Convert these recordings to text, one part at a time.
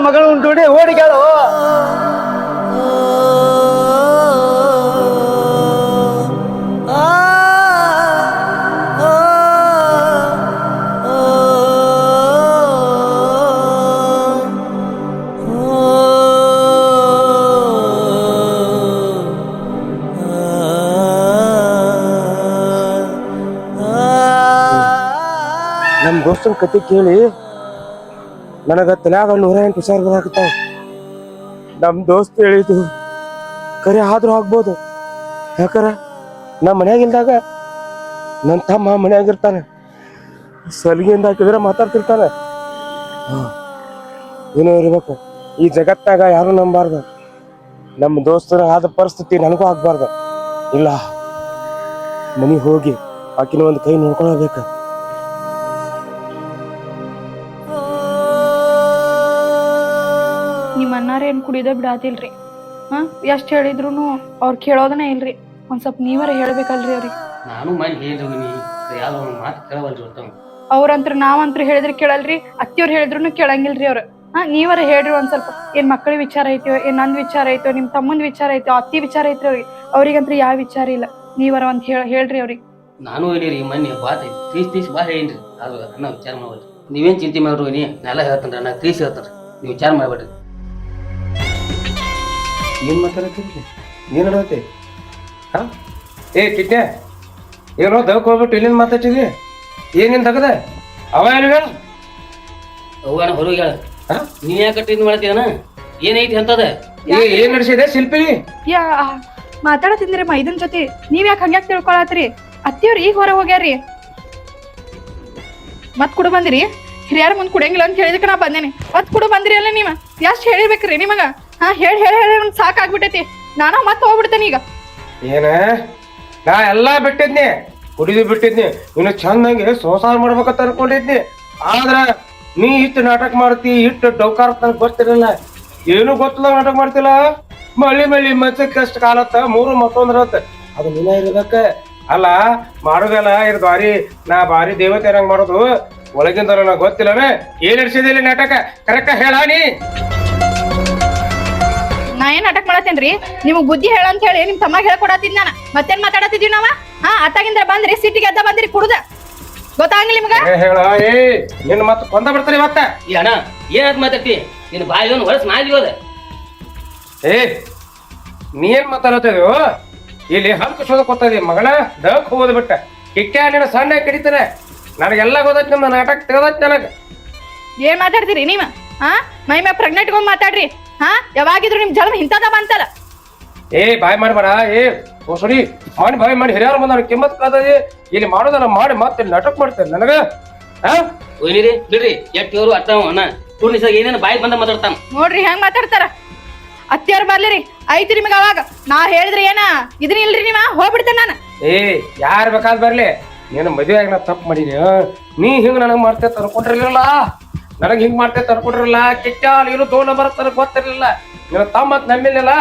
ಮಗಳು ಉಂಟು ಓಡಿಗಳು. ನಮ್ಮ ದೋಸ್ತನ ಕತೆ ಕೇಳಿ ನನಗ ತಲ್ಯಾಗ 108 ವಿಚಾರ ಬರಾಕತ್ತಾವ. ನಮ್ಮ ದೋಸ್ತ ಹೇಳಿದ್ದು ಕರೆ ಆದ್ರೂ ಆಗ್ಬೋದು. ಯಾಕಾರ ನಮ್ಮ ಮನ್ಯಾಗಿಲ್ದಾಗ ನನ್ನ ತಮ್ಮ ಮನ್ಯಾಗಿರ್ತಾನೆ, ಸಲಿಗೆಯಿಂದ ಹಾಕಿದ್ರೆ ಮಾತಾಡ್ತಿರ್ತಾನೆ. ಏನೋ ಇರ್ಬೇಕು, ಈ ಜಗತ್ತಾಗ ಯಾರು ನಂಬಾರ್ದು. ನಮ್ಮ ದೋಸ್ತರ ಆದ ಪರಿಸ್ಥಿತಿ ನನಗೂ ಆಗ್ಬಾರ್ದು. ಇಲ್ಲ, ಮನೆಗೆ ಹೋಗಿ ಆಕಿನ ಒಂದು ಕೈ ನೋಡ್ಕೊಳ್ಬೇಕು. ನಿಮ್ಮ ಅನ್ನಾರ ಏನ್ ಕುಡಿಯೋದ ಬಿಡಾತಿಲ್ರಿ. ಎಷ್ಟ್ ಹೇಳಿದ್ರು ಅವ್ರು ಕೇಳೋದನ್ನ ಇಲ್ರಿ. ಒಂದ್ ಸ್ವಲ್ಪ ನೀವರ ಹೇಳ್ಬೇಕಲ್ರಿ ಅವ್ರಿಗೆ. ನಾನು ಮನೆ ಹೇಳಿದ್ವಿ, ಯಾವ್ದೋ ಒಂದು ಮಾತು ಕೇಳವಲ್ರಿ ಹೊರತಾವ. ಅವ್ರಂತ್ರ ನಾವಂತ್ರ ಹೇಳಿದ್ರೆ ಕೇಳಲ್ರಿ, ಅತ್ತಿಯವ್ರು ಹೇಳಿದ್ರು ಕೇಳಂಗಿಲ್ರಿ ಅವ್ರು. ನೀವರ ಹೇಳ್ರಿ ಒಂದ್ ಸ್ವಲ್ಪ. ಏನ್ ಮಕ್ಕಳ ವಿಚಾರ ಐತೋ, ಏನ್ ನಂದ್ ವಿಚಾರ ಐತೋ, ನಿಮ್ ತಮ್ಮಂದ್ ವಿಚಾರ ಐತೋ, ಅತ್ತಿ ವಿಚಾರ ಐತ್ರಿ ಅವ್ರಿಗೆ. ಅವ್ರಿಗಂತ್ರ ಯಾವ ವಿಚಾರ ಇಲ್ಲ. ನೀವರ ಒಂದ್ ಹೇಳ್ರಿ ಅವ್ರಿಗೆ. ನಾನು ಹೇಳಿರಿ ಮೊನ್ನೆ ಬಾತ್ ತೀಸ್ ಬಾ ಹೇಳಿನ್ರಿ. ಅದು ಅನ್ನ ವಿಚಾರ ಮಾಡ್ಬೇಡ್ರಿ. ನೀವೇನ್ ಚಿಂತೆ ಮಾಡ್ರಿ, ನೆಲ ಹೇಳ್ತಾನ್ರಿ, ನಾ ತೀಸ್ ಹೇಳ್ತಾನ್ರಿ. ನೀವು ವಿಚಾರ ಮಾಡ್ಬೇಡ್ರಿ. ಏನ್ ಮಾತಾಡತ್ತೀರಿ? ಏನ್ ನಡವತ್ತೆ? ಏ ಕಿಟ್ನೆ, ಏನೋ ದವಕ್ ಹೋಗ್ಬಿಟ್ಟು ಇಲ್ಲಿಂದ ಮಾತಾಡ್ತಿದ್ರಿ. ಏನೇನ್ ತಗದ ಅವ ಹೇಳ ಅವ್ವನ ಹೊರಗೆ ಹೇಳ. ನೀ ಯಾಕೆ ಇದು ಮಾಡ್ತೀವನ? ಏನೈತಿ ಅಂತದ? ಏನ್ ನಡೆಸಿದೆ ಶಿಲ್ಪಿ? ಮಾತಾಡತಿದ್ರಿ ಮೈದನ್ ಜೊತೆ. ನೀವ್ ಯಾಕೆ ಹಂಗ್ಯಾಕ್ ತಿಳ್ಕೊಳತ್ರಿ? ಅತ್ತಿಯವ್ರು ಈಗ ಹೊರ ಹೋಗ್ಯಾರಿ. ಮತ್ ಕುಡು ಬಂದಿರಿ? ಹಿರಿಯಾರ ಮುಂದ್ ಕುಡಿಯಂಗಿಲ್ಲ ಅಂತ ಹೇಳಿದಕ್ಕೆ ನಾ ಬಂದೇನೆ. ಮತ್ ಕುಡು ಬಂದಿರಿ ಅಲ್ಲ ನೀವ? ಎಷ್ಟ್ ಹೇಳಿರ್ಬೇಕ್ರಿ ನಿಮಗ? ಹೇಳಿ ಹೇಳಿ ಹೇಳಿ ನಂಗೆ ಸಾಕಾಗ್ಬಿಟ್ಟೈತಿ. ನಾನು ಮತ್ತೆ ಹೋಗ್ಬಿಡ್ತೇನೆ ಈಗ. ಏನ ನಾ ಎಲ್ಲಾ ಬಿಟ್ಟಿದ್ನಿ, ಕುಡಿದು ಬಿಟ್ಟಿದ್ನಿ. ಇನ್ನು ಚಂದಂಗೆ ಸಂಸಾರ ಮಾಡ್ಬೇಕಂತ ಅನ್ಕೊಂಡಿದ್ನಿ. ಆದ್ರ ನೀ ಇಟ್ಟು ನಾಟಕ ಮಾಡ್ತಿ, ಇಟ್ಟು ಡೌಕಾರ ನನಗೆ ಗೊತ್ತಿರಲ್ಲ. ಏನು ಗೊತ್ತಿಲ್ಲ ನಾಟಕ ಮಾಡ್ತಿಲ್ಲ. ಮಳಿ ಮಚ್ಚಕ್ಕೆ ಅಷ್ಟು ಕಾಲತ್ತ 3 ಮತ್ತೊಂದ್ರತ್ತ ಅದು ನೀನ ಇರೋದಕ್ಕ ಅಲ್ಲ ಮಾಡೋದಲ್ಲ. ಇದು ನಾ ಭಾರಿ ದೇವತೆ ಹಂಗ್ ಮಾಡೋದು. ಒಳಗಿಂದ ನನಗೆ ಗೊತ್ತಿಲ್ಲವೇ ಏನ್ ನಡೆಸಿದಿಲ್ಲ ನಾಟಕ. ಕರೆಕ್ಟ್ ಹೇಳ ನೀ. ನಾ ಏನ್ ನಾಟಕ ಮಾಡತ್ತೇನ್ರಿ? ನಿಮಗ್ ಬುದ್ಧಿ ಹೇಳಂತ ಹೇಳಿ ನಿಮ್ ತಮ್ಮ ಹೇಳ್ಕೊಡತ್ತಿದ್ ನಾನು. ಮತ್ತೇನ್ ಮಾತಾಡತ್ತಿದ್ವಿ ನಾವ? ಅತ್ತಾಗಿಂದ ಬಂದ್ರಿ, ಸಿಟ್ಟಿಗೆ ಎದ್ದ ಬಂದ್ರಿ ಕುಡುದ. ಗೊತ್ತಾಗಿಲ್ಲ ನಿಮ್ಗ? ಹೇಳ ಏ ನಿನ್ನ ಮತ್ತೆ ಕೊಂದ ಬಿಡ್ತಾರೆ ಇವತ್ತ. ಈ ಅಣ್ಣ ಏನಾದ್ ಮಾತಾಡ್ತಿ? ನಿನ್ನ ಬಾಯಿ ಒಂದು ಹೊರಸ್ ಮಾಡಿ ಹೋದ. ಏ ನೀ ಏನ್ ಮಾತಾಡತ್ತೇವು? ಇಲ್ಲಿ ಹಲ್ಕ ಶೋಧ ಕೊತ್ತದಿ ಮಗಳ ದಕ್ ಹೋಗೋದ್ ಬಿಟ್ಟ ಕಿಕ್ಕ ನಿನ್ನ ಸಣ್ಣ ಕಡಿತಾನೆ. ನನಗೆಲ್ಲ ಗೊತ್ತೈತಿ, ನಿಮ್ಮ ನಾಟಕ ತೆಗದೈತಿ ನನಗ. ಏನ್ ಮಾತಾಡ್ತೀರಿ ನೀವ? ಮೈ ಮ್ಯಾಗ ಪ್ರೆಗ್ನೆಂಟ್ ಗೊಂಡ್ ಮಾತಾಡ್ರಿ. ಯಾವಾಗಿದ್ರು ನಿಮ್ ಜನ್ಮ ಇಂತದ ಬಂತಲ್ಲ. ಏ ಬಾಯ್ ಮಾಡ್ಬೇಡ. ಏ ಸರಿ ಮಾಡಿ ಬಾಯ್ ಮಾಡಿ ಹಿರಿಯರು ಬಂದ ಕಿಮ್ಮತ್ ಕಾದದಿ. ಇಲ್ಲಿ ಮಾಡೋದಲ್ಲ ಮಾಡಿ ಮತ್ತೆ ನಾಟಕ ಮಾಡ್ತೇನೆ ನನಗ. ಒಯ್ನಿರಿ ಬಿಡ್ರಿ. ಎಟ್ಟವ್ರು ಅರ್ಥ ಅಣ್ಣ ಟೂರ್ನಿಸಾಗ ಏನೇನು ಬಾಯಿ ಬಂದ ಮಾತಾಡ್ತಾನ ನೋಡ್ರಿ ಹೆಂಗ್ ಮಾತಾಡ್ತಾರ. ಅತ್ತಿಯವ್ರು ಬರ್ಲಿರಿ ಐತಿ ನಿಮಗ. ಅವಾಗ ನಾ ಹೇಳಿದ್ರಿ ಏನ ಇದನ್ನ ಇಲ್ರಿ ನೀವ ಹೋಗ್ಬಿಡ್ತೇನೆ ನಾನು. ಏ ಯಾರು ಬೇಕಾದ್ ಬರ್ಲಿ, ನೀನು ಮದುವೆ ಆಗಿ ನಾ ತಪ್ಪು ಮಾಡೀನಿ. ನೀ ಹಿಂಗ್ ನನಗ್ ಮಾಡ್ತೇವೆ ತನ್ಕೊಟ್ರಿರ್ಲಿಲ್ಲ. ನನಗ್ ಹಿಂಗ್ ಮಾಡ್ತೇವೆ ತನ್ಕೊಟ್ರಿಲ್ಲ. ಕಿಚ್ಚ ನೀನು 2 ನಂಬರ್ ತನಕ ಗೊತ್ತಿರ್ಲಿಲ್ಲ. ನೀನು ತಮ್ಮ ನಂಬಿಲ್ಲ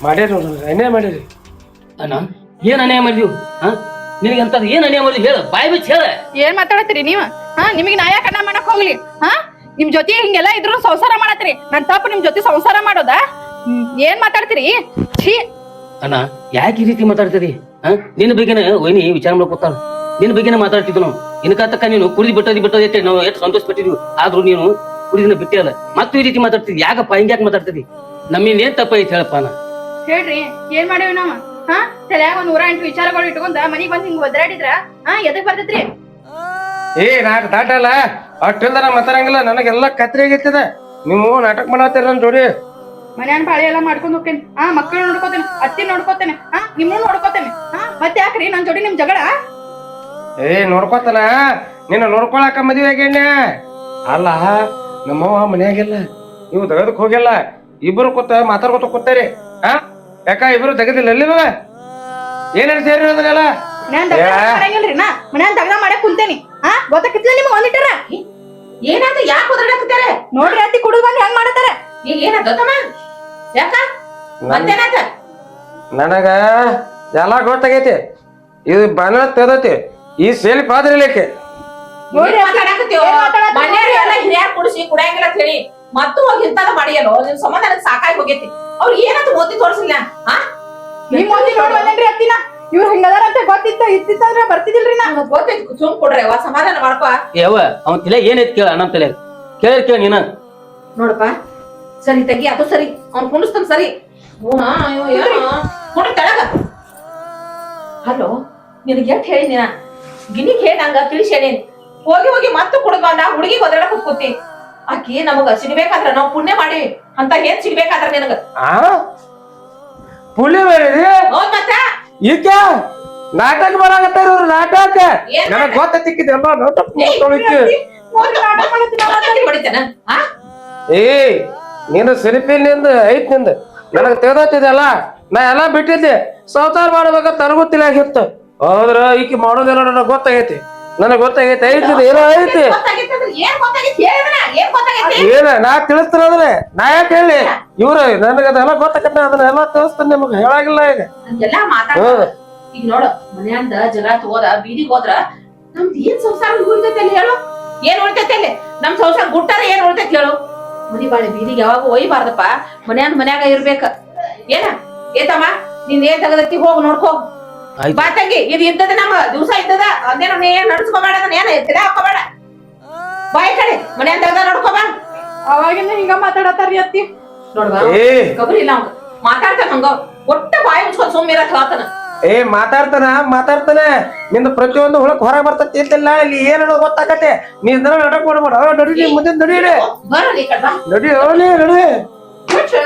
ಮಾಡಿರಿ. ಅನ್ಯಾಯ ಮಾಡಿರಿ. ಅಣ್ಣ ಏನ್ ಅನ್ಯಾಯ ಮಾಡಿದ್ವು? ನಿನಗೆ ಅಂತದ್ ಏನ್ ಅನ್ಯಾಯ ಮಾಡಿದ್ವಿ ಹೇಳ, ಬಾಯಿ ಬಿಚ್ಚ ಹೇಳ. ಏನ್ ಮಾತಾಡತ್ತೀರಿ ನೀವ? ನಿಮಗೆ ನಾ ಯಾಕೆ ಅನ್ನ ಮಾಡಕ್ ಹೋಗ್ಲಿ? ನಿಮ್ ಜೊತೆ ಹಿಂಗೆಲ್ಲ ಇದ್ರು ಸಂಸಾರ ಮಾಡತ್ರಿ. ನನ್ ತಪ್ಪು ನಿಮ್ ಜೊತೆ ಸಂಸಾರ ಮಾಡೋದ? ಏನ್ ಮಾತಾಡ್ತೀರಿ? ಛೀ ಅಣ್ಣ ಯಾಕೆ ಈ ರೀತಿ ಮಾತಾಡ್ತೀರಿ? ನಿನ್ನ ಬಗ್ಗೆನ ಒಯ್ನಿ ವಿಚಾರ ಮಾಡ್ಕೊತಾಳ. ನಿನ್ನ ಬಗ್ಗೆನ ಮಾತಾಡ್ತಿದ್ವು ನಾವು. ಇನ್ಕತ್ತಕ್ಕ ನೀನು ಕುಡಿದು ಬಿಟ್ಟೋದಿ ನಾವು ಎಷ್ಟು ಸಂತೋಷ ಪಟ್ಟಿದ್ವಿ. ಆದ್ರೂ ನೀನು ಕುಡಿದಿನ ಬಿಟ್ಟೇ ಅಲ್ಲ. ಮತ್ತೆ ಈ ರೀತಿ ಮಾತಾಡ್ತಿದ್ವಿ. ಯಾಕಪ್ಪ ಹಿಂಗ್ಯಾಕ್ ಮಾತಾಡ್ತಿದ್ವಿ? ನಮ್ಮಿಂದ ಏನ್ ತಪ್ಪ ಐತಿ ಹೇಳಪ್ಪ. ನಾ ಹೇಳ್ರಿ ಏನ್ ಮಾಡೇವಿ ನಾವ? ತಲ್ಯಾಗ 108 ವಿಚಾರಗಳು ಇಟ್ಕೊಂಡ ಮನಿಗ್ ಬಂದ್ ಹಿಂಗ್ ಒದರಾಡಿದ್ರ ಎದಕ್ ಬರ್ತೈತ್ರಿ? ಏ ನಾಟಕ ದಾಟಲ್ಲ ಅಷ್ಟಿಂದ ನಾ ಮಾತಾಡಂಗಿಲ್ಲ. ನನಗೆಲ್ಲ ಕತ್ರಿ ಆಗೈತಿದ. ನೀವು ನಾಟಕ ಮಾಡತ್ತೀರ ನನ್ ಜೋಡಿ. ಮನ್ಯಾನ್ ಪಾಳಿ ಎಲ್ಲಾ ಮಾಡ್ಕೊಂಡ್ ಹೋಗ್ತೇನೆ. ಮಕ್ಕಳು ನೋಡ್ಕೋತೇನೆ, ಅತ್ತಿ ನೋಡ್ಕೋತೇನೆ, ನಿಮ್ಮನ್ನು ನೋಡ್ಕೋತೇನೆ. ಮತ್ತೆ ಯಾಕ್ರಿ ನನ್ ಜೋಡಿ ನಿಮ್ ಜಗಳ? ಏ ನೋಡ್ಕೋತಾನ. ನಿನ್ನ ನೋಡ್ಕೊಳಕ ಮದ್ವೆ ಆಗೇನ ಅಲ್ಲ. ನಮ್ಮವ್ವ ಮನ್ಯಾಗಿಲ್ಲ, ನೀವು ತೆಗದಕ್ ಹೋಗಿಲ್ಲ. ಇಬ್ರು ಮಾತಾಡ್ಕೊತ ಕೂತಾರಿ. ಯಾಕ ಇಬ್ರು ತೆಗದಿಲ್ಲ ಅಲ್ಲಿ? ಏನ್ ಸೇರಿ ಅದನ್ನೆಲ್ಲ ಮಾಡಂಗಿಲ್ರಿ. ಮನ್ಯಾನ್ ತಗದ ಮಾಡಕ್ ಕುಂತೇನಿ. ಗೊತ್ತಾಕಿತ್ಲ ನಿಮ್ಗೆ ಒಂದಿಟ್ಟಾರ? ಏನಾದ್ರು ಯಾಕೆ ಒದರಾಡಕತ್ತಾರ ನೋಡ್ರಿ ಅತ್ತಿ ಕುಡಿದು ಬಂದ್ ಹೆಂಗ್ ಮಾಡತಾರ? ಏನಾಗತ್ತಮ್ಮ? ಯಾಕ ಮತ್ತೇನಾತ? ನನಗ ಎಲ್ಲಾ ಗೊತ್ತಾಗೈತಿ. ಇದು ಬನ ತೆದತಿ ಈ ಸೇಲಿ ಪಾದ್ರಿಲಿಕ್ಕೆ ಹಿರಿಯಾರ್ ಕುಡಿಸಿ ಕುಡಿಯಂಗಿಲ್ಲ ಅಂತ ಹೇಳಿ ಮತ್ತು ಹೋಗಿ ಇಂತಾದ ಮಾಡಿಯಲ್ಲೋ ನಿನ್ ಸಂಬಂಧ ನನಗ್ ಸಾಕಾಗಿ ಹೋಗೈತಿ ಅವ್ರಿಗೆ ಏನಂತ ಓದಿ ತೋರ್ಸಿಲ್ಲ ಹಾ ನಿಮ್ ಮೋದಿ ನೋಡಿ ಬಂದೇನ್ರಿ ಅತ್ತಿನ ಇವ್ರು ಹಿಂಗದಾರ ಅಂತ ಇತ್ತಿತ್ತಂದ್ರ ಬರ್ತಿದಿಲ್ರಿ ನಾ ನನಗ್ ಗೊತ್ತೈತಿ ಸುಮ್ ಕೊಡ್ರಿ ಅವ್ವ ಸಮಾಧಾನ ಮಾಡ್ಕೋ ಯಾವ ಅವನ್ ತಲೆ ಏನೈತಿ ಕೇಳ ಅಣ್ಣ ತಲೆ ಕೇಳ ನೀನ ನೋಡಪ್ಪ ಸರಿ ತೆಗಿ ಅದು ಸರಿ ಅವ್ನ್ ಕುಣಿಸ್ತಾನ ಸರಿ ನೋಡಿ ತೆಳಗ ಹಲೋ ನಿನಗೆ ಎಷ್ಟ್ ಹೇಳಿ ನೀನ ಗಿನಿಗ್ ಹೇಳಂಗ ತಿಳಿಸಿ ಹೇಳೇನಿ ಹೋಗಿ ಹೋಗಿ ಮತ್ತೆ ಕುಡಿದ್ ಬಂದ ಹುಡುಗಿ ಒದರಾಡ ಕೂತ್ಕೋತಿ ಆಕಿ ನಮಗ ಸಿಗ್ಬೇಕಾದ್ರ ನಾವ್ ಪುಣ್ಯ ಮಾಡಿ ಅಂತ ಏನ್ ಸಿಗ್ಬೇಕಾದ್ರ ನಿನಗ ಆ ಪುಳಿ ಬೇರೆ ಹೌದ್ ಮತ್ತ ಈಗ ನಾಟಕ ಬರಾಕತ್ತಾರ ಇವ್ರು ನಾಟಕ ಏನ್ ನನಗ್ ಗೊತ್ತಿಕ್ಕಿದೆ ಎಲ್ಲ ನಾಟಕ ಹೊಡಿತೇನ ಹಾ ಏ ನೀನು ಸಿರಿಪಿನಿಂದ ಐತ್ ನಿಂದ ನನಗ್ ತೆಗ್ದತ್ತಿದೆಲ್ಲ ನಾ ಎಲ್ಲಾ ಬಿಟ್ಟಿದ್ದೆ ಸಂಸಾರ ಮಾಡ್ಬೇಕಂತ ನನಗೊತ್ತಿಲ್ಲ ಆಗಿತ್ತು ಹೌದ್ರ ಈಕಿ ಮಾಡೋದಿಲ್ಲ ನನಗ್ ಗೊತ್ತಾಗೈತಿ ಐತಿ ಏನೋ ಐತಿ ಏನ ನಾ ತಿಳಿಸ್ತಾರಂದ್ರೆ ನಾ ಯಾಕೆ ಹೇಳಿ ಇವ್ರ ನನಗ ಅದೆಲ್ಲ ಗೊತ್ತಾಗತ್ತ ಅದನ್ನೆಲ್ಲ ತಿಳಿಸ್ತಾನೆ ನಿಮಗ್ ಹೇಳಾಗಿಲ್ಲ ಈಗ ಎಲ್ಲಾ ಮಾತಾಡ ಈಗ ನೋಡು ಮನ್ಯಾಂದ ಜಗಳ ಹೋದ ಬೀದಿಗೆ ಹೋದ್ರ ನಮ್ದು ಏನ್ ಸಂಸಾರ ಉಳಿತೈತಿ ಅಲ್ಲಿ ಹೇಳು ಏನ್ ಉಳಿತೈತಿ ಅಲ್ಲಿ ನಮ್ ಸಂಸಾರ ಗುಟ್ಟಾರ ಏನ್ ಉಳಿತೈತಿ ಹೇಳು ಮನಿ ಬಾಳೆ ಬೀದಿಗೆ ಯಾವಾಗ ಒಯ್ಬಾರ್ದಪ್ಪ ಮನ್ಯಾಗ ಇರ್ಬೇಕ ಏನ ಏತಮ್ಮ ನಿನ್ ಏನ್ ತಗದೈತಿ ಹೋಗ್ ನೋಡ್ಕೋ ಬಾ ತಂಗಿ ಇದು ಇದ್ದದ ನಮ್ಮ ದಿವಸ ಇದ್ದದ ಅದೇನೋ ನೀ ಏನ್ ನಡ್ಸ್ಕೋಬೇಡ ಅದನ್ನ ಏನ ತಲೆ ಹಾಕೋಬೇಡ ಬಾಯ್ ಕಡೆ ಮನ್ಯಾಗ ತಗದ ನೋಡ್ಕೋ ಬಾ ಅವಾಗಿಂದ ಹಿಂಗ ಮಾತಾಡತ್ತಾರ್ರಿ ಅತ್ತಿ ನೋಡ್ಬಾ ಏ ಕಬರಿ ಇಲ್ಲ ಅವಂಗ ಮಾತಾಡ್ತಾನ ಹಂಗ ಒಟ್ಟ ಬಾಯಿ ಮುಚ್ಕೊಂಡ್ ಸುಮ್ಮಿರತ್ ಹೇಳ್ತಾನ ಏ ಮಾತಾಡ್ತಾನ ನಿಂದ ಪ್ರತಿಯೊಂದು ಹುಳಕ್ ಹೊರಗೆ ಬರ್ತೈತಿ ಇಲ್ದಿಲ್ಲ ಇಲ್ಲಿ ಏನ್ ಹೇಳೋದು ಗೊತ್ತಾಗತ್ತೆ ನೀ ಇದನ್ನ ನಾಟಕ ಮಾಡ್ಬೇಡ ನಡಿ ಮುಂದೆ ನಡೀರಿ ಬರೋಲಿ ಕಡ್ಬಾ ನಡಿ ನಡಿ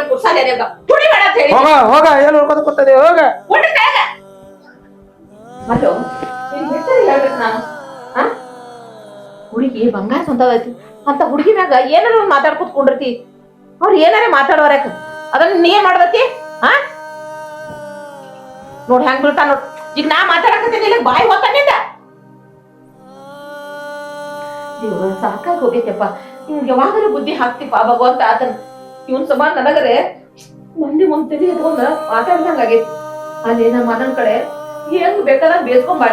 ಕುರ್ಸಾಲೆ ಕುಡಿ ಬೇಡ ಅಂತ ಹೇಳಿ ಹೋಗ ಏನ್ ನೋಡ್ಕೊತ ಕೂತದೆ ಹೋಗ ಕುಡಿ ಬೇಡ ಹಲೋ ನಿನ್ ಹೆಸರು ಹೇಳ್ಬೇಕು ನಾನು ಆ ಹುಡುಗಿ ಬಂಗಾರ ಸಂತದೈತಿ ಅಂತ ಹುಡುಗಿ ಮ್ಯಾಗ ಏನಾರ ಮಾತಾಡ್ಕೊತ ಕುಂಡಿರ್ತಿ ಅವ್ರು ಏನಾರ ಮಾತಾಡೋರಕ ಅದನ್ನ ನೀ ಏನ್ ಮಾಡ್ದತಿ ಆ ನೋಡ್ ಹೆಂಗ್ ಬೀಳ್ತಾ ನೋಡ್ ಈಗ ನಾ ಮಾತಾಡಕತ್ತೀನಿ ಇಲ್ಲ ಬಾಯಿ ಹೋಗ್ತಾನಿಂದ ದೇವ್ರ ಸಾಕಾಗಿ ಹೋಗೈತಪ್ಪ ಹಿಂಗ್ ಯಾವಾಗಲೂ ಬುದ್ಧಿ ಹಾಕ್ತಿಪ್ಪ ಭಗವಂತ ಆತನ ಇವನ್ ಸಮಾನ ನನಗರೆ ಮಂದಿ ಒಂದ್ ತಲೆ ಎತ್ಕೊಂಡ ಮಾತಾಡ್ದಂಗ ಆಗೈತಿ ಅಲ್ಲಿ ನಮ್ಮ ಮನನ್ ಕಡೆ ಹೆಂಗ್ ಬೇಕಾದಂಗ ಬೇಸ್ಕೊಂಡ್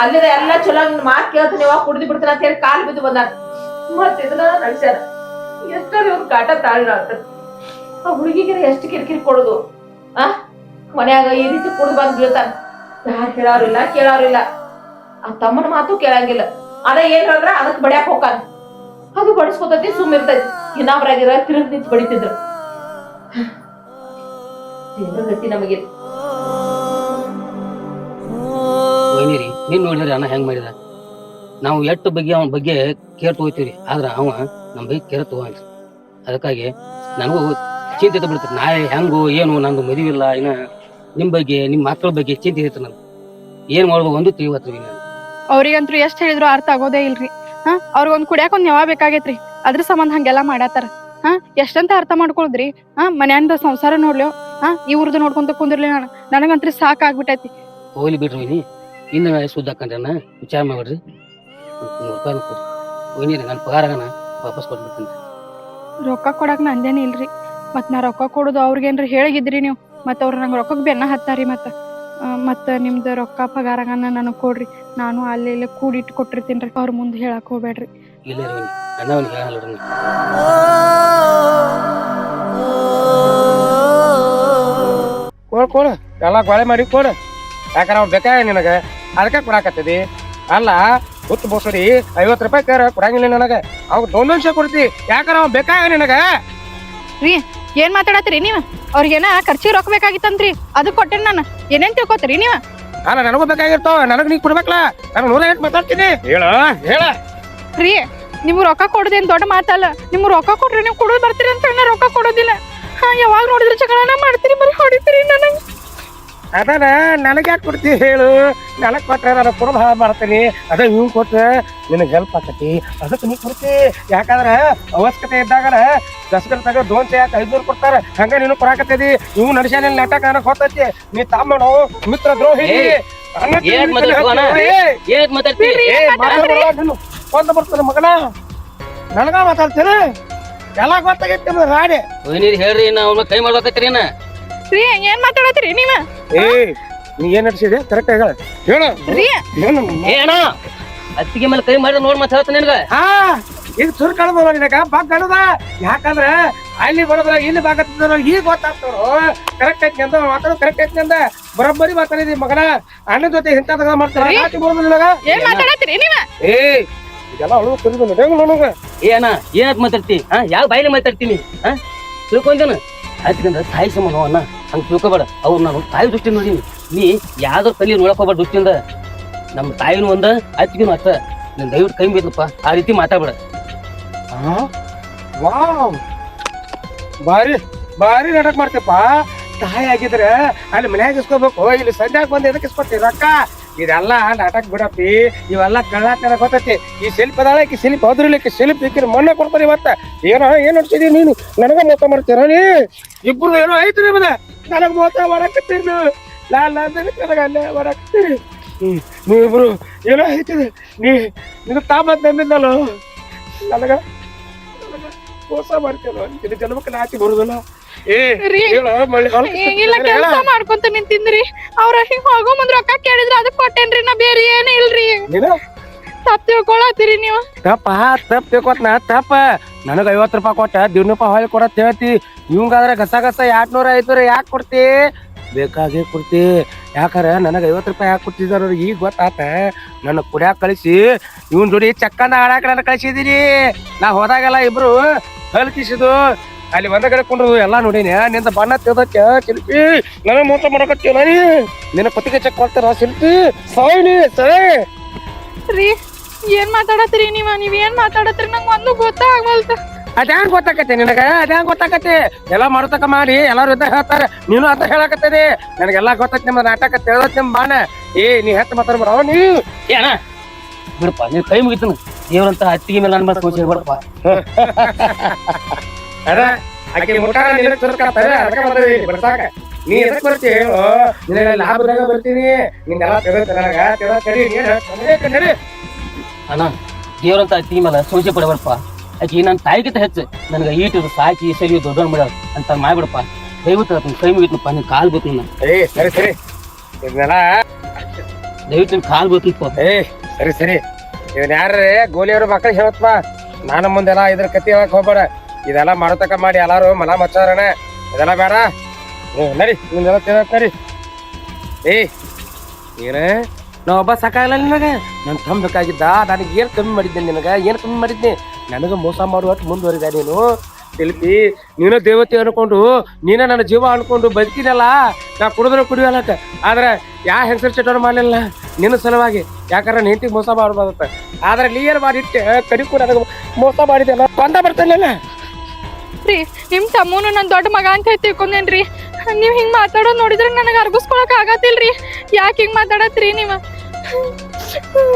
ಅಲ್ಲಿದ ಎಲ್ಲಾ ಚಲೋ ಮಾತ್ ಕೇಳ್ತಾನೆ ಯಾವಾಗ ಕುಡ್ದು ಬಿಡ್ತಾನ ಅಂತ ಹೇಳಿ ಕಾಲ್ ಬಿದ್ದು ಬಂದಾನ ಮತ್ ಇದನ್ನ ನಡ್ಸ್ಯಾರ ಎಷ್ಟೋ ಇವ್ರ ಕಾಟ ತಾಳಿನ ಆಗ್ತದ ಆ ಹುಡುಗಿಗೆ ಎಷ್ಟು ಕಿರಿಕಿರಿ ಕೊಡೋದು ಆ ಮನ್ಯಾಗ ಈ ರೀತಿ ಕುಡ್ದು ಬಂದ್ ಬೀಳ್ತಾನ ಯಾರು ಕೇಳಾರಿಲ್ಲ ಕೇಳಾರಿಲ್ಲ ಆ ತಮ್ಮನ ಮಾತು ಕೇಳಂಗಿಲ್ಲ ಅದ ಏನ್ ಹೇಳಿದ್ರ ಅದಕ್ ಬಡ್ಯಾಕ್ ಹೋಗಾನ ಅದು ಬಡಿಸ್ಕೊತೈತಿ ಸುಮ್ ಇರ್ತೈತಿ ಇನ್ನೊಬ್ರಾಗಿರ ತಿರುಗ್ ನಿಂತ್ ಬಡಿತಿದ್ರು ದೇವ್ರ ಗತಿ ನಮಗೆ ವೈನಿರಿ ನೀನ್ ನೋಡಿದ್ರಿ ಅಣ್ಣ ಹೆಂಗ್ ಮಾಡಿದ ನಾವು ಎಷ್ಟು ಬಗ್ಗೆ ಅವನ ಬಗ್ಗೆ ಕೇರ್ ತಗೋತೀವ್ರಿ ಆದ್ರ ಅವ ನಮ್ ಬಗ್ಗೆ ಕೇರ್ ತಗೋಂತ ಅದಕ್ಕಾಗಿ ನನಗೂ ಚಿಂತೆ ಬಿಡ್ತೈತಿ ನಾ ಹೆಂಗು ಏನು ನಂದು ಮದುವೆ ಇಲ್ಲ ಇನ್ನ ನಿಮ್ ಬಗ್ಗೆ ನಿಮ್ ಮಕ್ಕಳ ಬಗ್ಗೆ ಚಿಂತೆ ಇರ್ತೈತಿ ನನ್ ಏನ್ ಮಾಡ್ಬೋದು ಒಂದು ತಿಳಿವತ್ರಿ ಅವ್ರಿಗಂತ್ರು ಎಷ್ಟ್ ಹೇಳಿದ್ರು ಅರ್ಥ ಆಗೋದೇ ಇಲ್ರಿ ಅವ್ರಿಗೊಂದ್ ಕುಡಿಯಾಕ ಒಂದ್ ಯಾವ ಬೇಕಾಗೈತ್ರಿ ಅದ್ರ ಸಂಬಂಧ ಹಂಗೆಲ್ಲಾ ಮಾಡಾತಾರ ಎಷ್ಟಂತ ಅರ್ಥ ಮಾಡ್ಕೊಳ್ದ್ರಿ ಮನ್ಯಾಂದ ಸಂಸಾರ ನೋಡ್ಲಿ ಇವ್ರದ್ದು ನೋಡ್ಕೊಂತ ಕುಂದಿರ್ಲಿ ನನಗಂತ್ರಿ ಸಾಕಾಗ್ಬಿಟ್ಟೈತಿ ಹೋಗ್ಲಿ ಬಿಡ್ರಿ ವೈನಿ ಇನ್ನು ಸುದ್ದ ಹಾಕಂಡ್ರನ್ನ ವಿಚಾರ ಮಾಡ್ಬಿಡ್ರಿ ರೂಪಾಯಿ ಕೊಡ್ರಿ ವೈನಿರಿ ನನ್ನ ಪಗಾರಗನ ವಾಪಸ್ ಕೊಟ್ಬಿಡ್ತೀನಿ ರೊಕ್ಕ ಕೊಡಾಕ ನಂದೇನೆ ಇಲ್ರಿ ಮತ್ ನಾ ರೊಕ್ಕ ಕೊಡೋದು ಅವ್ರಿಗೇನ್ರಿ ಹೇಳಿಗಿದ್ರಿ ನೀವು ಮತ್ ಅವ್ರ ನಂಗೆ ರೊಕ್ಕಕ್ ಬೆನ್ನ ಹತ್ತಾರಿ ಮತ್ತ ನಿಮ್ದು ರೊಕ್ಕ ಪಗಾರಗನ ನನಗ್ ಕೊಡ್ರಿ ನಾನು ಅಲ್ಲಿ ಇಲ್ಲಿ ಕೂಡಿಟ್ಟು ಕೊಟ್ಟಿರ್ತೀನ್ರಿ ಅವ್ರ ಮುಂದೆ ಹೇಳಕ್ ಹೋಗ್ಬೇಡ್ರಿ ಇಲ್ಲ ರೀ ವೈನಿ ಅಣ್ಣವನಿಗೆ ಹೇಳಲ್ರಿ ಕೊಡು ಎಲ್ಲ ಕೊಳೆ ಮಾಡಿ ಕೊಡು ಯಾಕಂದ್ರೆ ಅವ್ನು ಬೇಕಾಗ ನಿನಗ ಅದಕ್ಕೆ ಕೊಡಾಕತ್ತದಿ ಅಲ್ಲ ಹುತ್ತು ಬೋಸಡಿ 50 ರೂಪಾಯಿ ಕೇರ ಕೊಡಂಗಿಲ್ಲ ನನಗ ಅವ್ರು ಒಂದೊಂದ್ಸೆ ಕೊಡ್ತಿ ಯಾಕಂದ್ರೆ ಅವ್ನು ಬೇಕಾಗ ನಿನಗ ರೀ ಏನ್ ಮಾತಾಡತ್ರಿ ನೀವ ಅವ್ರಿಗೇನ ಖರ್ಚಿಗೆ ರೊಕ್ಕ ಬೇಕಾಗಿತ್ತಂತ್ರಿ ಅದು ಕೊಟ್ಟೇನ್ ನಾನು ಏನೇನ್ ತಿಳ್ಕೊತೀರಿ ನೀವ ಅಲ್ಲ ನನಗೂ ಬೇಕಾಗಿರ್ತಾವ ನನಗ್ ನೀ ಕೊಡ್ಬೇಕಲ್ಲ ನಾನು 108 ಮಾತಾಡ್ತೀನಿ ಹೇಳ ರೀ ನಿಮ್ಗ್ ರೊಕ್ಕ ಕೊಡೋದೇನ್ ದೊಡ್ಡ ಮಾತಲ್ಲ ನಿಮ್ಗ್ ರೊಕ್ಕ ಕೊಡ್ರಿ ನೀವು ಕೊಡೋದು ಬರ್ತೀರಿ ಅಂತ ನಾ ರೊಕ್ಕ ಕೊಡೋದಿಲ್ಲ ಯಾವಾಗ ನೋಡಿದ್ರೆ ಜಗಳನ ಮಾಡ್ತೀರಿ ಬರೀ ಹೊಡಿತೀರಿ ನನಗ್ ಅದನ್ನ ನನಗೆ ಯಾಕೆ ಕೊಡ್ತಿ ಹೇಳು ನನಗ್ ಕೊಟ್ರೆ ನಾನು ಕೊಡೋದು ಹಾಳು ಮಾಡ್ತೀನಿ ಅದ ಇವ್ ಕೊಟ್ರೆ ನಿನಗೆ ಹೆಲ್ಪ್ ಆಕತಿ ಅದಕ್ಕೆ ನೀ ಕೊಡ್ತಿ ಯಾಕಂದ್ರ ಅವಶ್ಯಕತೆ ಇದ್ದಾಗ ದಸಗಲ್ದಾಗ 200 ಯಾಕೆ 500 ಕೊಡ್ತಾರ ಹಂಗ ನೀನು ಕೊಡಾಕತ್ತಿದಿ ಇವ್ ನಡೆಸ್ಯಾನ ನಾಟಕ ನನಗ್ ಹೊತ್ತೈತಿ ನೀ ತಮ್ಮನು ಮಿತ್ರ ದ್ರೋಹಿ ಒಂದ್ ಬರ್ತಾನೆ ಮಗನ ನನಗ ಮಾತಾಡ್ತೀರ ಎಲ್ಲ ಗೊತ್ತಾಗೈತಿ ನಿಮ್ದು ರಾಡಿ ಹೇಳ್ರಿ ನಾವು ಕೈ ಮಾಡ್ಬೇಕತ್ರಿ ರೀ ಏನ್ ಮಾತಾಡತ್ರಿ ನೀವ ನೀ ಏನ್ ನಡ್ಸಿದೆ ಕರೆಕ್ಟ್ ಹೇಳ ಹೇಳು ರೀ ಏನ ಅತ್ತಿಗೆ ಮೇಲೆ ಕೈ ಮಾಡಿ ನೋಡ್ ಮತ್ತೆ ಹೇಳ್ತಾನೆ ನಿನಗ ಈಗ ಸುರ್ ಕಳ್ದ ನಿನಗ ಬಾಗ್ ಕಣದ ಯಾಕಂದ್ರ ಅಲ್ಲಿ ಬರೋದ್ರ ಇಲ್ಲಿ ಬಾಗತ್ತಿದ್ರು ಈಗ ಗೊತ್ತಾಗ್ತಾರ ಕರೆಕ್ಟ್ ಐತಿ ಅಂತ ಮಾತಾಡೋದು ಕರೆಕ್ಟ್ ಐತಿ ಅಂತ ಬರೋಬ್ಬರಿ ಮಾತಾಡಿದಿ ಮಗನ ಅಣ್ಣನ ಜೊತೆ ಇಂಥ ಮಾಡ್ತಾರ ನಿನಗ ಏನ್ ಮಾತಾಡತ್ತೀರಿ ನೀವ ಏ ಇದೆಲ್ಲ ಅಳು ಕರಿದು ನನಗ ಏ ಅಣ್ಣ ಏನತ್ ಮಾತಾಡ್ತಿ ಯಾವ ಬಾಯಿಲೆ ಮಾತಾಡ್ತೀನಿ ತಿಳ್ಕೊಂಡೇನ ಆಯ್ತಂದ್ರ ತಾಯಿ ಸಮಾನ ಅಣ್ಣ ಹಂಗ ತಿಳ್ಕೊಬೇಡ ಅವ್ರು ನಾನು ತಾಯಿ ದೃಷ್ಟಿ ನೋಡೀನಿ ನೀ ಯಾವ್ದ್ರ ತಲೆ ನೋಡಕ್ ಹೋಗ್ಬೇಡ ದೃಷ್ಟಿಯಿಂದ ನಮ್ಮ ತಾಯಿನೂ ಒಂದ ಆಯ್ತಿಗೂ ಅಷ್ಟ ನೀನ್ ದಯವಿಟ್ಟು ಕೈ ಬಿದ್ದಪ್ಪ ಆ ರೀತಿ ಮಾತಾಡ್ಬೇಡ ವಾವ್ ಬಾರಿ ಬಾರಿ ನಾಟಕ ಮಾಡ್ತೇಪ್ಪ ತಾಯಿ ಆಗಿದ್ರೆ ಅಲ್ಲಿ ಮನ್ಯಾಗ ಇಸ್ಕೋಬೇಕು ಇಲ್ಲಿ ಸಂಜಾಗ ಬಂದು ಎದಕ್ಕೆ ಇಸ್ಕೊತಿ ರೊಕ್ಕ ಇದೆಲ್ಲ ನಾಟಕ ಬಿಡಪ್ಪಿ ಇವೆಲ್ಲ ಕಳ್ಳಾಟ ಗೊತ್ತೈತಿ ಈ ಶಿಲ್ಪ ಅದಾಳ ಈಕಿ ಶಿಲ್ಪ ಹೋದ್ರಿಲಿಕ್ಕೆ ಶಿಲ್ಪ ಈಕಿನ ಮೊನ್ನೆ ಕೊಡ್ತಾರೆ ಇವತ್ತ ಏನೋ ಏನ್ ನಡ್ಸಿದೀವಿ ನೀನು ನನಗ ಮೋಸ ಮಾಡ್ತೀರ ನೀ ಇಬ್ರು ಏನೋ ಐತ್ರಿ ಮದ ನನಗ್ ಮೋಸ ಮಾಡಕತ್ತೀರಿ ನೀವು ನನಗ ಅಲ್ಲೇ ಮಾಡಕತ್ತೀರಿ ನೀವಿಬ್ರು ಏನೋ ಐತಿದೆ ನೀನು ತಾಮತ್ ನಂಬಿದ್ದಲ್ಲ ನನಗ ಮೋಸ ಮಾಡ್ತೀರ ಇದು ಜನ್ಮಕ್ಕೆ ನಾಚಿ ಬರುದಿಲ್ಲ ಇಲ್ಲ ಕೆಲ್ಸ ಮಾಡ್ಕೊಂತ ನಿಂತಿಂದ್ರಿ ಅವ್ರ ಹಿಂಗ್ ಹೋಗೋ ಮುಂದ್ ರೊಕ್ಕ ಕೇಳಿದ್ರ ಅದಕ್ ಕೊಟ್ಟೇನ್ರಿ ನಾ ಬೇರೆ ಏನ್ ಇಲ್ರಿ ತಪ್ಪ ತಿಳ್ಕೊಳತ್ತೀರಿ ನೀವು ತಪ್ಪ ತಿಳ್ಕೊತ್ನ ತಪ್ಪ ನನಗ 50 ರೂಪಾಯಿ ಕೊಟ್ಟ 100 ರೂಪಾಯಿ ಹೊಳಿ ಕೊಡತ್ ಹೇಳ್ತಿ ಇವಂಗಾದ್ರೆ ಗಸ 200 500 ಯಾಕೆ ಕೊಡ್ತಿ ಬೇಕಾಗೇ ಕೊಡ್ತಿ ಯಾಕಾರ ನನಗ 50 ರೂಪಾಯಿ ಯಾಕೆ ಕೊಟ್ಟಿದಾರ ಈಗ ಗೊತ್ತಾತ ನನ್ನ ಕುಡ್ಯಾಕ ಕಳಿಸಿ ಇವನ್ ಜೋಡಿ ಚಕ್ಕಂದ ಆಡಾಕ ನನ್ನ ಕಳಿಸಿದೀನಿ ನಾ ಹೋದಾಗೆಲ್ಲ ಇಬ್ರು ಕಲ್ಕಿಸಿದು ಅಲ್ಲಿ ಒಂದ ಕಡೆ ಕೊಂಡ್ರು ಎಲ್ಲಾ ನೋಡಿನಿ ನಿಂದ ಬಣ್ಣ ತಿಳ್ದಕ್ಕೆ ಶಿಲ್ಪಿ ನನಗ್ ಮೋಸ ಮಾಡಕತ್ತೀವ ನಿನ್ನ ಪತಿಗೆ ಚೆಕ್ ಮಾಡ್ತಾರ ಶಿಲ್ಪಿ ಸಾಯ್ನಿ ರೀ ಏನ್ ಮಾತಾಡತ್ತೀರಿ ನೀವ್ ಏನ್ ಮಾತಾಡತ್ತೀರಿ ನಂಗೆ ಒಂದು ಗೊತ್ತಾಗವಲ್ತ ಅದ್ಯಾಂಗ ಗೊತ್ತಾಕತಿ ನಿನಗ ಅದ್ಯಾಂಗ ಗೊತ್ತಾಕತಿ ಎಲ್ಲಾ ಮಾಡ್ತಕ ಮಾಡಿ ಎಲ್ಲಾರು ಇದ್ದ ಹೇಳ್ತಾರ ನೀನು ಅಂತ ಹೇಳಕತ್ತದಿ ನನಗೆಲ್ಲಾ ಗೊತ್ತೈತಿ ನಿಮ್ಮ ನಾಟಕ ತಿಳಿದತ್ ನಿಮ್ ಬಾಣ ನೀ ಹೆಚ್ಚು ಮಾತಾಡ್ಬಿಡ ನೀ ಏನ ಬಿಡಪ್ಪ ನೀನ್ ಕೈ ಮುಗಿತನ ದೇವ್ರಂತ ಅತ್ತಿಗೆ ಮೇಲೆ ನನ್ನ ಮೇಲೆ ಬಿಡಪ್ಪ ಅದ ಆಕೆ ಮುಟ್ಟಾರ ನಿನಗೆ ತುರ್ಕಾತಾರೆ ಅದಕ್ಕೆ ಬಂದದಿ ಬರ್ಸಾಕ ನೀ ಎದಕ್ ಬರ್ತಿ ಹೇಳು ನಿನಗೆ ಲಾಭದಾಗ ಬರ್ತೀನಿ ನಿಂಗೆಲ್ಲ ತಿಳಿದ ನನಗ ತಿಳಿದ ಕಡಿ ಅಣ್ಣ ದೇವ್ರಂತ ಅತ್ತಿಗೆ ಮೇಲೆ ಸೋಚೆ ಪಡಬಾರಪ್ಪ ಆಕಿ ನನ್ನ ತಾಯಿಗಿಂತ ಹೆಚ್ಚು ನನಗೆ ಈಟು ಸಾಕಿ ಸರಿ ದೊಡ್ಡ ಮಾಡ್ಯಾರ ಅಂತ ಮಾಡ್ಬಿಡಪ್ಪ ದಯವಿಟ್ಟು ಅದನ್ನ ಕೈ ಮುಗಿತನಪ್ಪ ನಿನ್ ಕಾಲ್ ಬೇಕು ನಾ ಸರಿ ಇದನ್ನೆಲ್ಲ ದಯವಿಟ್ಟು ನಿನ್ ಕಾಲ್ ಬೇಕಪ್ಪ ಸರಿ ಇವನ್ ಯಾರೇ ಗೋಲಿಯವ್ರ ಮಕ್ಕಳಿಗೆ ಹೇಳತ್ಪ ನಾನು ಮುಂದೆಲ್ಲ ಇದ್ರ ಕತ್ತಿ ಹೇಳಕ್ ಹೋಗ್ಬೇಡ ಇದೆಲ್ಲ ಮಾಡತಕ್ಕ ಮಾಡಿ ಎಲ್ಲಾರು ಮಲ ಮಚ್ಚಾರಣ ಇದೆಲ್ಲ ಬೇಡ ನಡಿ ನಿಮ್ದೆಲ್ಲ ತಿಳಕ್ ನಡಿ ಏನ ನಾ ಒಬ್ಬ ಸಾಕಾಗಲ್ಲ ನಿನಗ ನಾನು ತಂಬೇಕಾಗಿದ್ದ ನನಗೆ ಏನ್ ಕಮ್ಮಿ ಮಾಡಿದ್ದೆ ನಿನಗ ಏನ್ ಕಮ್ಮಿ ಮಾಡಿದ್ನಿ ನನಗ ಮೋಸ ಮಾಡುವಷ್ಟು ಮುಂದುವರಿದ ನೀನು ಶಿಲ್ಪಿ ನೀನು ದೇವತೆ ಅನ್ಕೊಂಡು ನೀನ ನನ್ನ ಜೀವ ಅನ್ಕೊಂಡು ಬದುಕಿದಲ್ಲ ನಾ ಕುಡಿಯೋಲಕ್ಕ ಆದ್ರೆ ಯಾ ಹೆಂಗಸರ್ ಚಟೋರ್ ಮಾಡಲಿಲ್ಲ ನಿನ್ನ ಸಲುವಾಗಿ ಯಾಕಂದ್ರೆ ನೀಂತಿಗೆ ಮೋಸ ಮಾಡ್ಬಾರ್ದತ್ತ ಆದ್ರೆ ನೀ ಏನ್ ಮಾಡಿಟ್ಟೆ ಕಡಿಕು ನನಗ ಮೋಸ ಮಾಡಿದೆಲ್ಲ ಬಂದ ಬರ್ತಾನಿಲ್ಲ ರೀ ನಿಮ್ ತಮ್ಮನು ನನ್ ದೊಡ್ಡ ಮಗ ಅಂತ ಹೇಳಿ ತಿಳ್ಕೊಂಡೇನ್ರಿ ನೀವ್ ಹಿಂಗ್ ಮಾತಾಡೋದ್ ನೋಡಿದ್ರೆ ನನಗ ಅರ್ಗಿಸ್ಕೊಳಕ್ ಆಗತ್ತಿಲ್ರಿ ಯಾಕೆ ಹಿಂಗ್ ಮಾತಾಡತ್ರಿ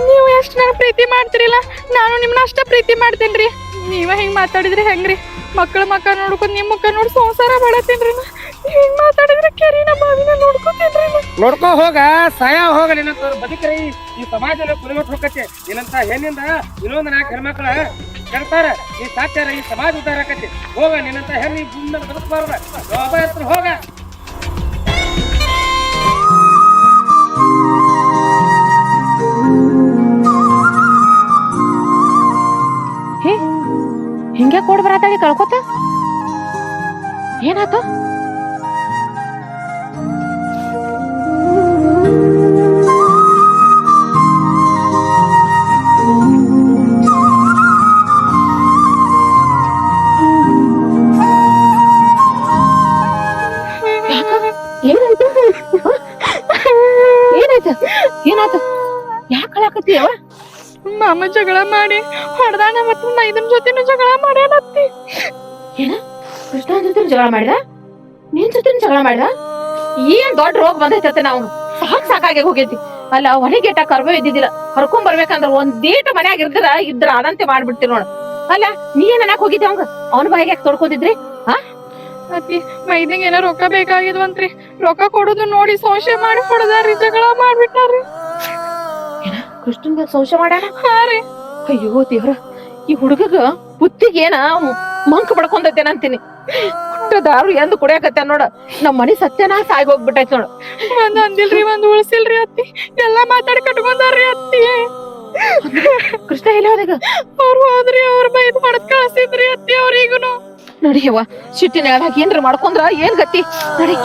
ನೀವು ಎಷ್ಟ್ ನನಗ್ ಪ್ರೀತಿ ಮಾಡ್ತಿರಿಲ್ಲ ನಾನು ನಿಮ್ನ ಅಷ್ಟ ಪ್ರೀತಿ ಮಾಡ್ತೇನ್ರಿ ನೀವ ಹಿಂಗ್ ಮಾತಾಡಿದ್ರಿ ಹೆಂಗ್ರಿ ಮಕ್ಕಳ ನೋಡ್ಕೊಂಡ್ ನಿಮ್ ಮುಖ ನೋಡಿ ಸಂಸಾರ ಮಾಡತ್ತೇನ್ರಿ ಹಿಂಗ್ ಮಾತಾಡಿದ್ರೆ ಕೆರಿನ ಬಾವಿನ ನೋಡ್ಕೊತೇನ್ರಿ ನೋಡ್ಕೊ ಹೋಗ ಸಾಯ ಹೋಗ ನಿನ್ನ ಬದುಕ್ರಿ ಈ ಸಮಾಜದಲ್ಲಿ ಕುಲಮಟ್ ಹೋಗತ್ತೆ ಏನಂತ ಹೆಣ್ಣಿಂದ ಇನ್ನೊಂದು 4 ಹೆಣ್ಮಕ್ಳ ಕೆಡ್ತಾರ ಈ ಸಾಕ್ಯಾರ ಈ ಸಮಾಜ ಉದ್ದಾರ ಆಕತಿ ಹೋಗ ನಿನ್ನಂತ ಹೆಣ್ಣು ಭೂಮಿ ಮೇಲೆ ಬದುಕಬಾರ್ದ ಹೋಗ ಹಿಂಗೆ ಕೊಡ್ ಬರತಾಳಿ ಕಳ್ಕೊತ ಏನಾತು ಏನಾಯ್ತು ಯಾಕೆ ಕಳಕತ್ತೀವ ಮಾಮ ಜಗಳ ಮಾಡಿ ಹೊಡೆದಾನ ಮತ್ತು ಮೈದನ್ ಜೊತೆನೂ ಜಗಳ ಮಾಡ್ಯಾನತ್ತಿ ಏನ ಕೃಷ್ಣನ್ ಜೊತೆ ಜಗಳ ಮಾಡಿದ ನಿನ್ ಜೊತೆ ಜಗಳ ಮಾಡಿದ ಏನ್ ದೊಡ್ಡ ರೋಗ ಬಂದೈತೆ ನಾವು ಸಾಕಾಗಿ ಹೋಗೈತಿ ಅಲ್ಲ ಹೊರಗೇಟ ಕರ್ಬೋ ಇದ್ದಿದ್ದಿಲ್ಲ ಹರ್ಕೊಂಡ್ ಬರ್ಬೇಕಂದ್ರ ಒಂದೇಟ ಮನ್ಯಾಗ ಇದ್ರ ಅದಂತೆ ಮಾಡ್ಬಿಡ್ತೀವಿ ನೋಡ ಅಲ್ಲ ನೀ ಏನ್ ಅನ್ನಕ್ ಹೋಗಿದ್ದೆ ಅವಂಗ ಅವನ ಬಾಯಿಗೆ ಯಾಕೆ ತೊಡ್ಕೋದಿದ್ರಿ ಅತ್ತಿ ಮೈದಂಗ ಏನೋ ರೊಕ್ಕ ಬೇಕಾಗಿದ್ವಂತ್ರಿ ರೊಕ್ಕ ಕೊಡೋದು ನೋಡಿ ಸಂಶಯ ಮಾಡಿ ಹೊಡೆದಾರಿ ಜಗಳ ಮಾಡ್ಬಿಟ್ಟಾರ್ರಿ ಕೃಷ್ಣನ್ಗ ಸಂಶಯ ಮಾಡ್ಯಾನ ಹಾ ರೀ ಅಯ್ಯೋ ದೇವ್ರ ಈ ಹುಡುಗಗ ಬುತ್ತಿಗೆ ಏನ ಮಂಕ್ ಬಡ್ಕೊಂಡೈತೇನ ಅಂತೀನಿ ದಾರು ಎಂದು ಕುಡಿಯಕತ್ತ ನೋಡ ನಮ್ ಮನಿ ಸತ್ಯನಾಶ ಆಗಿ ಹೋಗ್ಬಿಟ್ಟೈತ್ ನೋಡ ಒಂದ್ ಅಂದಿಲ್ರಿ ಒಂದ್ ಉಳ್ಸಿಲ್ರಿ ಅತ್ತಿ ಎಲ್ಲಾ ಮಾತಾಡಿ ಕಟ್ಕೊಂಡಾರ್ರಿ ಅತ್ತಿ ಕೃಷ್ಣ ಎಲ್ಲಿ ಹೋದಾಗ ಅವ್ರು ಹೋದ್ರಿ ಅವ್ರ ಬೈದ್ ಮಾಡದ್ ಕಳ್ಸಿದ್ರಿ ಅತ್ತಿ ಅವ್ರಿಗೂನು. ನಡಿಯವ್ವ ಸಿಟ್ಟಿನ ಏನ್ರ ಮಾಡ್ಕೊಂಡ್ರ ಏನ್ ಗತಿ ನಡಿ